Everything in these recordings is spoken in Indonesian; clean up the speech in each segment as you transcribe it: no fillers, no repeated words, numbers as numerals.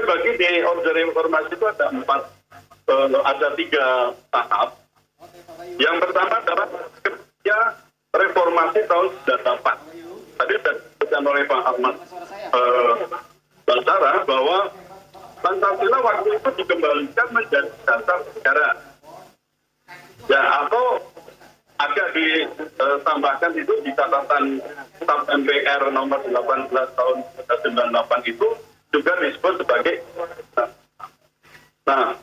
saya bagi di order informasi itu ada ada 3 tahap. Yang pertama adalah kerja reformasi tahun 98. Tadi sudah disebutkan oleh Pak Ahmad Basara bahwa Pancasila waktu itu dikembalikan menjadi dasar negara. Ya, atau agak ditambahkan itu di catatan Staf MPR nomor 18 tahun 98 itu juga disebut sebagai. Nah,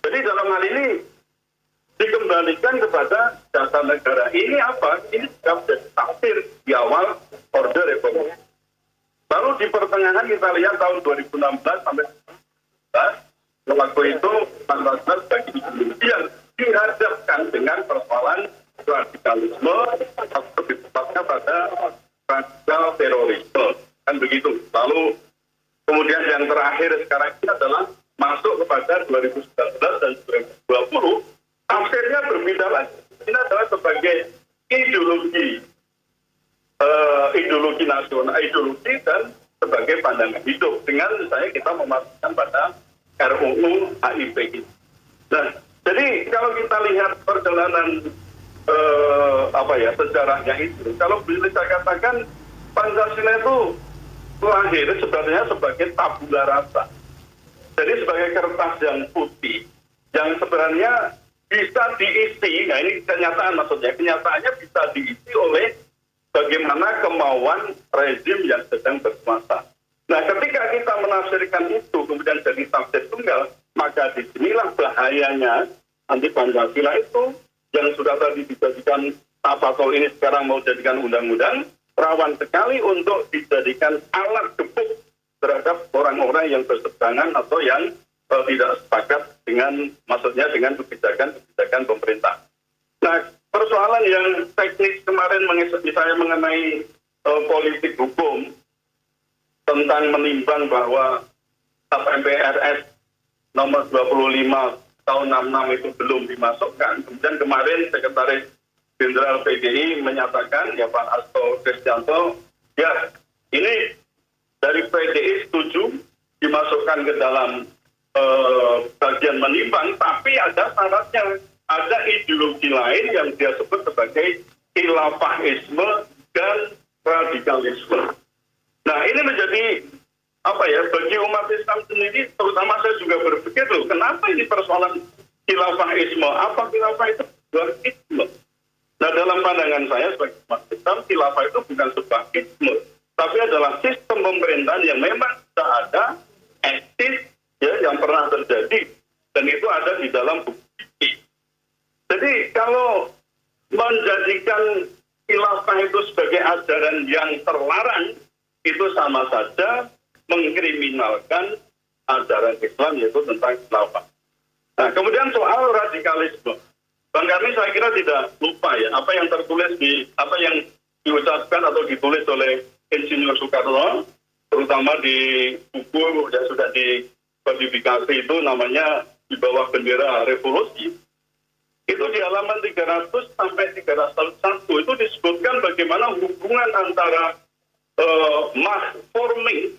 jadi dalam hal ini dikembalikan kepada dasar negara. Ini apa? Ini juga menjadi tafsir di awal Orde Republik. Lalu di pertengahan kita lihat tahun 2016 sampai 2019, waktu itu Pancasila sebagai ideologi yang dihadapkan dengan persoalan radikalisme atau tepatnya pada radikal terorisme, kan begitu. Lalu kemudian yang terakhir sekarang ini adalah masuk kepada 2019 dan 2020, tafsirnya berbeda lagi. Ini adalah sebagai ideologi nasional, ideologi dan sebagai pandangan hidup. Dengan misalnya kita memasukkan pada RUU HIP ini. Nah, jadi kalau kita lihat perjalanan sejarahnya itu, kalau bisa saya katakan Pancasila itu lahir sebenarnya sebagai tabula rasa. Jadi sebagai kertas yang putih yang sebenarnya bisa diisi. Nah, ini kenyataan maksudnya. Kenyataannya bisa diisi oleh bagaimana kemauan rezim yang sedang berkuasa. Nah, ketika kita menafsirkan itu kemudian jadi tafsir tunggal, maka disinilah bahayanya anti Pancasila itu yang sudah tadi dijadikan Tapatol ini sekarang mau jadikan undang-undang, rawan sekali untuk dijadikan alat gebuk terhadap orang-orang yang berseberangan atau yang tidak sepakat dengan, maksudnya dengan kebijakan pemerintah. Nah, persoalan yang teknis kemarin misalnya mengenai politik hukum tentang menimbang bahwa TAP MPRS nomor 25 tahun 66 itu belum dimasukkan. Kemudian kemarin Sekretaris Jenderal PDI menyatakan, ya Pak Hasto Kristianto, ya ini dari PDI setuju dimasukkan ke dalam bagian menimbang, tapi ada syaratnya. Ada ideologi lain yang dia sebut sebagai khilafahisme dan radikalisme. Nah, ini menjadi bagi umat Islam sendiri, terutama saya juga berpikir loh, kenapa ini persoalan khilafahisme? Apa khilafah itu? Isme. Nah, dalam pandangan saya sebagai umat Islam, khilafah itu bukan sebuah isme, tapi adalah sistem pemerintahan yang memang sudah ada, eksis, ya, yang pernah terjadi, dan itu ada di dalam buku. Jadi kalau menjadikan khilafah itu sebagai ajaran yang terlarang, itu sama saja mengkriminalkan ajaran Islam, yaitu tentang khilafah. Nah, kemudian soal radikalisme. Bang Karni saya kira tidak lupa ya, apa yang tertulis apa yang diucapkan atau ditulis oleh Insinyur Soekarno, terutama di buku yang sudah dikodifikasi itu namanya Di Bawah Bendera Revolusi. Itu di halaman 300 sampai 301 itu disebutkan bagaimana hubungan antara mass forming,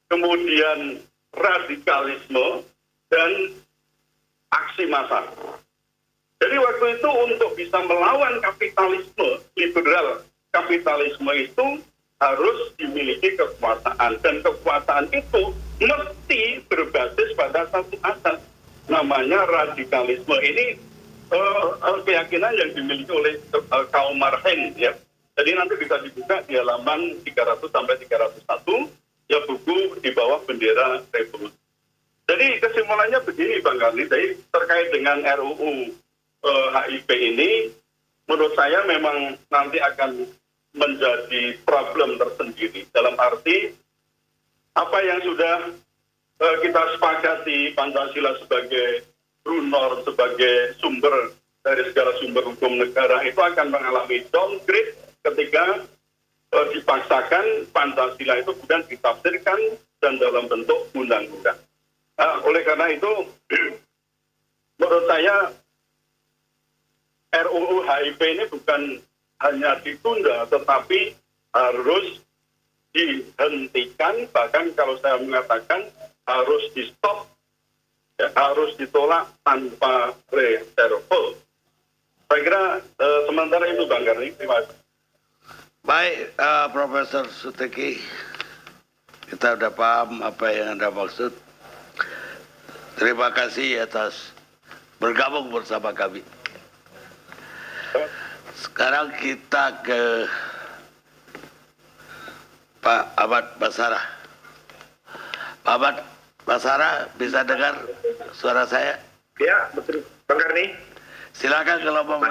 kemudian radikalisme, dan aksi massa. Jadi waktu itu untuk bisa melawan kapitalisme, liberal kapitalisme itu harus dimiliki kekuasaan. Dan kekuasaan itu mesti berbasis pada satu asas, namanya radikalisme. Ini keyakinan yang dimiliki oleh kaum Marhen, ya. Jadi nanti bisa dibuka di halaman 300 sampai 301, ya, buku Di Bawah Bendera Revolusi. Jadi kesimpulannya begini Bang Karni, jadi terkait dengan RUU HIP ini, menurut saya memang nanti akan menjadi problem tersendiri. Dalam arti, apa yang sudah kita sepakati Pancasila sebagai runor, sebagai sumber dari segala sumber hukum negara, itu akan mengalami downgrade ketika dipaksakan Pancasila itu kemudian ditafsirkan dan dalam bentuk undang-undang. Nah, oleh karena itu, menurut saya RUU HIP ini bukan hanya ditunda, tetapi harus dihentikan, bahkan kalau saya mengatakan harus di-stop, ya, harus ditolak tanpa reserve. Saya kira sementara itu Bang Karni. Terima kasih. Baik, Profesor Suteki, kita sudah paham apa yang Anda maksud. Terima kasih atas bergabung bersama kami. Sekarang kita ke Pak Ahmad Basara. Pak Ahmad Basara, bisa dengar suara saya? Ya, betul. Bang Karni. Silakan kalau mau